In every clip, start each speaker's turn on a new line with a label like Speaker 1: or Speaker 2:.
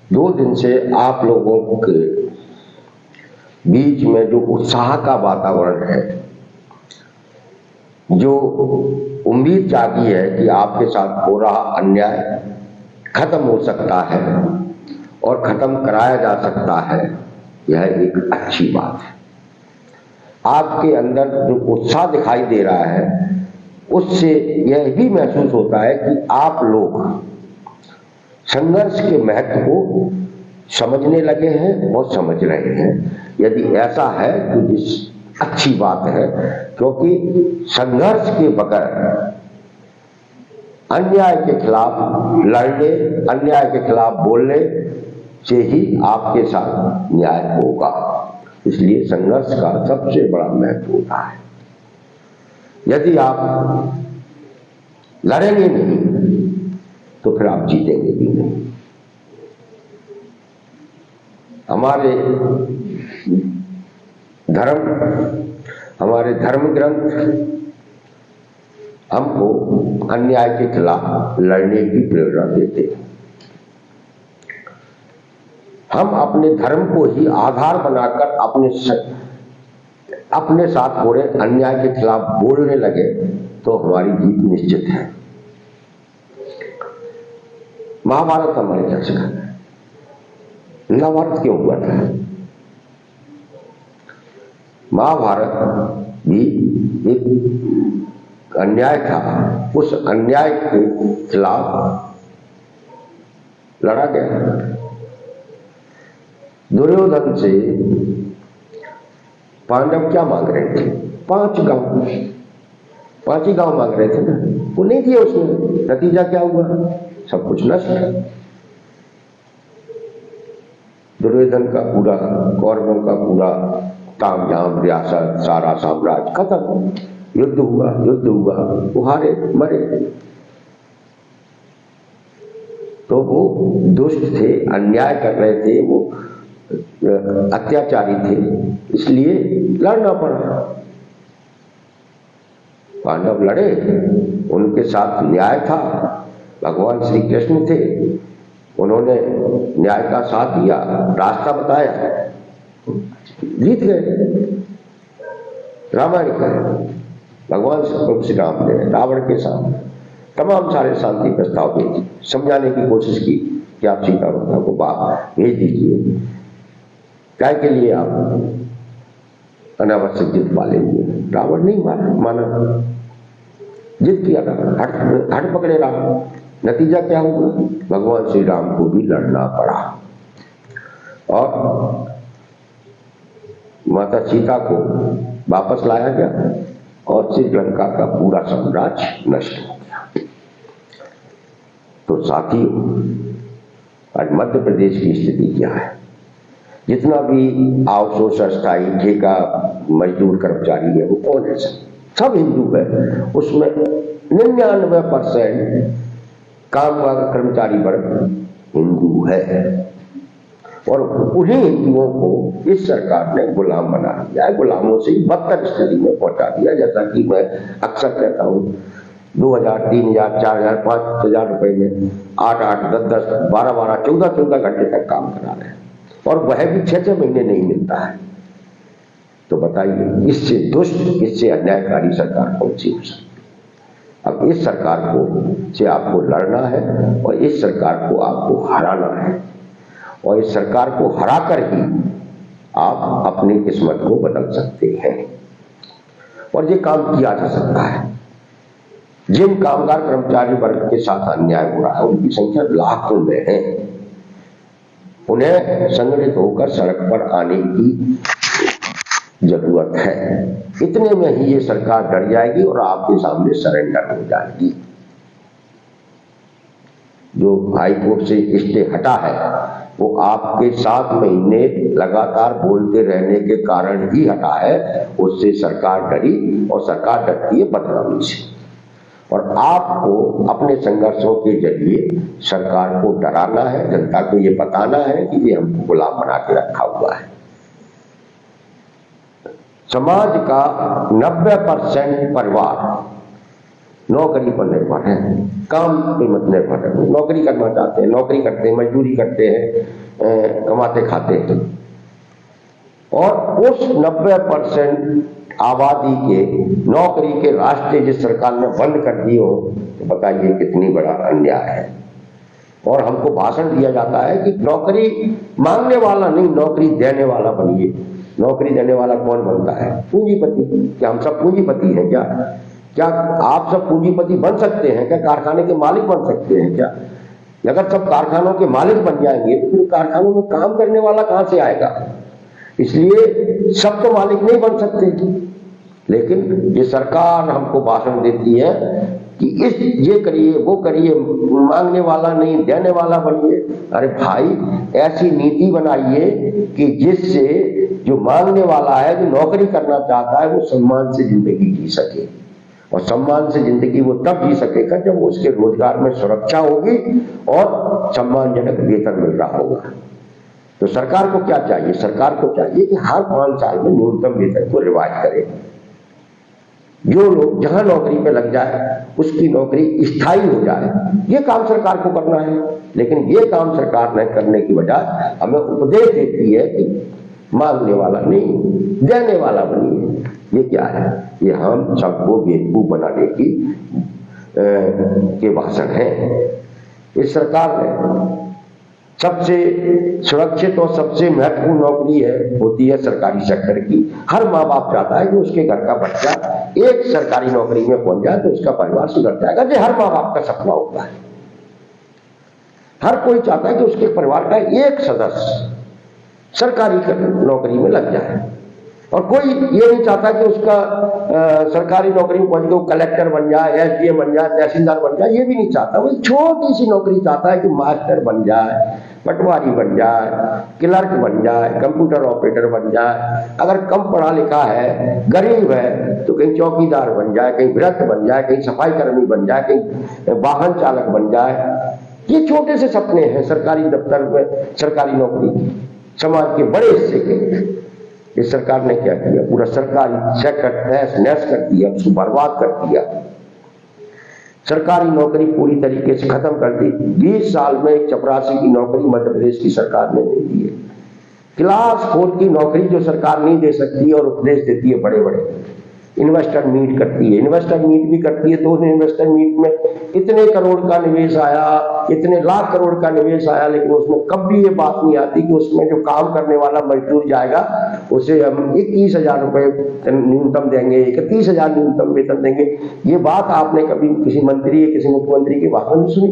Speaker 1: 2 दिन से आप लोगों के बीच में जो उत्साह का वातावरण है, जो उम्मीद जागी है कि आपके साथ हो रहा अन्याय खत्म हो सकता है और खत्म कराया जा सकता है, यह एक अच्छी बात है। आपके अंदर जो उत्साह दिखाई दे रहा है, उससे यह भी महसूस होता है कि आप लोग संघर्ष के महत्व को समझने लगे हैं और समझ रहे हैं। यदि ऐसा है तो जिस अच्छी बात है, क्योंकि संघर्ष के बगैर अन्याय के खिलाफ लड़ने, अन्याय के खिलाफ बोलने से ही आपके साथ न्याय होगा। इसलिए संघर्ष का सबसे बड़ा महत्व होता है। यदि आप लड़ेंगे नहीं तो फिर आप जीतेंगे भी नहीं। हमारे धर्म ग्रंथ हमको अन्याय के खिलाफ लड़ने की प्रेरणा देते हैं। हम अपने धर्म को ही आधार बनाकर अपने साथ हो रहे अन्याय के खिलाफ बोलने लगे तो हमारी जीत निश्चित है। महाभारत हमारी चर्चा है। महाभारत क्यों हुआ था? महाभारत भी एक अन्याय था। उस अन्याय के खिलाफ लड़ा गया। दुर्योधन से पांडव क्या मांग रहे थे? 5 ही गांव मांग रहे थे ना, वो नहीं दिए उसने। नतीजा क्या हुआ? सब कुछ नष्ट। दुर्योधन का पूरा, कौरवों का पूरा तामझाम, रियासत, सारा साम्राज्य खत्म। युद्ध हुआ, वो हारे, मरे। तो वो दुष्ट थे, अन्याय कर रहे थे, वो अत्याचारी थे, इसलिए लड़ना पड़ा। पांडव लड़े, उनके साथ न्याय था। भगवान श्री कृष्ण थे, उन्होंने न्याय का साथ दिया, रास्ता बताया, जीत गए। रामायण का भगवान श्री राम ने रावण के साथ तमाम सारे शांति प्रस्ताव भेजे, समझाने की कोशिश की कि आप सीता माता को बाप भेज दीजिए, क्या के लिए आप अनावश्यक जिद पालेंगे। रावण नहीं माना, जिद किया रावण, हट पकड़े रावण। नतीजा क्या हुआ? भगवान श्री राम को भी लड़ना पड़ा और माता सीता को वापस लाया गया और श्रीलंका का पूरा साम्राज्य नष्ट हो गया। तो साथियों, आज मध्य प्रदेश की स्थिति क्या है? जितना भी आउटसोर्स, अस्थायी, ठेका मजदूर कर्मचारी है, वो कौन है? सब हिंदू है। उसमें 99% काम वाला कर्मचारी वर्ग हिंदू है और उन्हीं हिंदुओं को इस सरकार ने गुलाम बना दिया है। गुलामों से बदतर स्थिति में पहुंचा दिया। जैसा कि मैं अक्सर कहता हूं, 2000, 3000, 4000, 5000 रुपए में 8, 10, 12, 14 घंटे तक काम करा रहे हैं और वह भी 6 महीने नहीं मिलता है। तो बताइए, इससे दुष्ट, इससे अन्यायकारी सरकार कौन सी हो सकती? अब इस सरकार से आपको लड़ना है और इस सरकार को आपको हराना है और इस सरकार को हराकर ही आप अपनी किस्मत को बदल सकते हैं। और ये काम किया जा सकता है। जिन कामगार कर्मचारी वर्ग के साथ अन्याय हो रहा है, उनकी संख्या लाखों में है। उन्हें संगठित होकर सड़क पर आने की जरूरत है। इतने में ही ये सरकार डर जाएगी और आपके सामने सरेंडर हो जाएगी। जो हाई कोर्ट से स्टे हटा है, वो आपके 7 महीने लगातार बोलते रहने के कारण ही हटा है। उससे सरकार डरी और सरकार डरती है बदनामी से। और आपको अपने संघर्षों के जरिए सरकार को डराना है, जनता को ये बताना है कि ये हमको गुलाम बना के रखा हुआ है। समाज का 90% परिवार नौकरी पर निर्भर है, काम पे मत निर्भर है। नौकरी करना चाहते हैं, नौकरी करते हैं, मजदूरी करते हैं, कमाते खाते हैं। और उस 90% आबादी के नौकरी के रास्ते जिस सरकार ने बंद कर दिए हो, तो बताइए कितनी बड़ा अन्याय है। और हमको भाषण दिया जाता है कि नौकरी मांगने वाला नहीं, नौकरी देने वाला बनिए। नौकरी देने वाला कौन बनता है? पूंजीपति। क्या हम सब पूंजीपति हैं क्या? क्या आप सब पूंजीपति बन सकते हैं क्या? कारखाने के मालिक बन सकते हैं क्या? अगर सब कारखानों के मालिक बन जाएंगे तो फिर कारखानों में काम करने वाला कहां से आएगा? इसलिए सब तो मालिक नहीं बन सकते। लेकिन ये सरकार हमको भाषण देती है कि ये करिए, वो करिए, मांगने वाला नहीं, देने वाला बनिए। अरे भाई, ऐसी नीति बनाइए कि जिससे जो मांगने वाला है, जो नौकरी करना चाहता है, वो सम्मान से जिंदगी जी सके। और सम्मान से जिंदगी वो तब जी सकेगा जब उसके रोजगार में सुरक्षा होगी और सम्मानजनक वेतन मिल रहा होगा। तो सरकार को क्या चाहिए? सरकार को चाहिए कि हर 5 साल में न्यूनतम वेतन को रिवाइज करे। जो लोग जहां नौकरी पे लग जाए उसकी नौकरी स्थायी हो जाए, ये काम सरकार को करना है। लेकिन ये काम सरकार न करने की वजह हमें उपदेश देती है कि मांगने वाला नहीं, देने वाला बनिए। ये क्या है? ये हम सबको बेवकूफ बनाने की के भाषण है। इस सरकार ने सबसे सुरक्षित और सबसे महत्वपूर्ण नौकरी होती है सरकारी सेक्टर की। हर माँ बाप चाहता है कि उसके घर का बच्चा एक सरकारी नौकरी में पहुंच जाए तो उसका परिवार सुधर जाएगा। ये हर माँ बाप का सपना होता है। हर कोई चाहता है कि उसके परिवार का एक सदस्य सरकारी नौकरी में लग जाए। और कोई ये नहीं चाहता कि उसका सरकारी नौकरी में पहुंच के वो कलेक्टर बन जाए, एसडीएम बन जाए, तहसीलदार बन जाए, ये भी नहीं चाहता। वो छोटी सी नौकरी चाहता है कि मास्टर बन जाए, पटवारी बन जाए, क्लर्क बन जाए, कंप्यूटर ऑपरेटर बन जाए। अगर कम पढ़ा लिखा है, गरीब है, तो कहीं चौकीदार बन जाए, कहीं व्रत बन जाए, कहीं सफाई कर्मी बन जाए, कहीं वाहन चालक बन जाए। ये छोटे से सपने हैं सरकारी दफ्तर में सरकारी नौकरी समाज के बड़े हिस्से के। इस सरकार ने क्या किया? पूरा सरकारी सेक्टर तहस नहस कर दिया, उसको बर्बाद कर दिया। सरकारी नौकरी पूरी तरीके से खत्म कर दी। 20 साल में एक चपरासी की नौकरी मध्य प्रदेश की सरकार ने दे दी है। क्लास 4 की नौकरी जो सरकार नहीं दे सकती और उपदेश देती है बड़े बड़े। इन्वेस्टर मीट करती है, इन्वेस्टर मीट भी करती है। तो उस इन्वेस्टर मीट में इतने करोड़ का निवेश आया, इतने लाख करोड़ का निवेश आया, लेकिन उसमें कभी ये बात नहीं आती कि उसमें जो काम करने वाला मजदूर जाएगा उसे हम 21,000 रुपए न्यूनतम देंगे, 31,000 न्यूनतम वेतन देंगे। ये बात आपने कभी किसी मंत्री या किसी मुख्यमंत्री के भाषण में सुनी?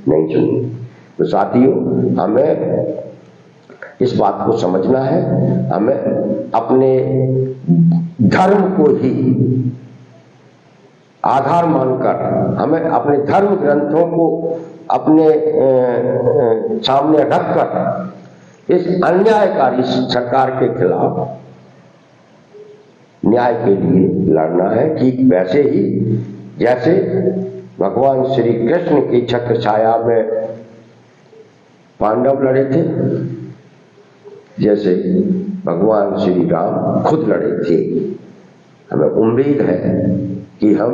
Speaker 1: नहीं सुनी। तो साथियों, हमें इस बात को समझना है। हमें अपने धर्म को ही आधार मानकर, हमें अपने धर्म ग्रंथों को अपने सामने रखकर इस अन्यायकारी सरकार के खिलाफ न्याय के लिए लड़ना है। ठीक वैसे ही जैसे भगवान श्री कृष्ण की छत्र छाया में पांडव लड़े थे, जैसे भगवान श्री राम खुद लड़े थे। हमें उम्मीद है कि हम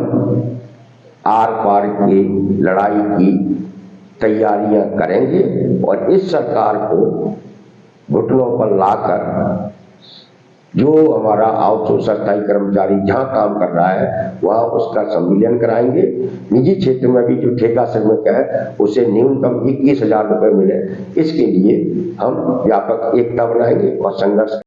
Speaker 1: आर पार की लड़ाई की तैयारियां करेंगे और इस सरकार को घुटनों पर लाकर जो हमारा आउटसोर्स स्थायी कर्मचारी जहां काम कर रहा है वहां उसका संविलियन कराएंगे। निजी क्षेत्र में भी जो ठेका श्रमिक है उसे न्यूनतम 21,000 रुपए मिले। इसके लिए हम व्यापक एकता बनाएंगे और संघर्ष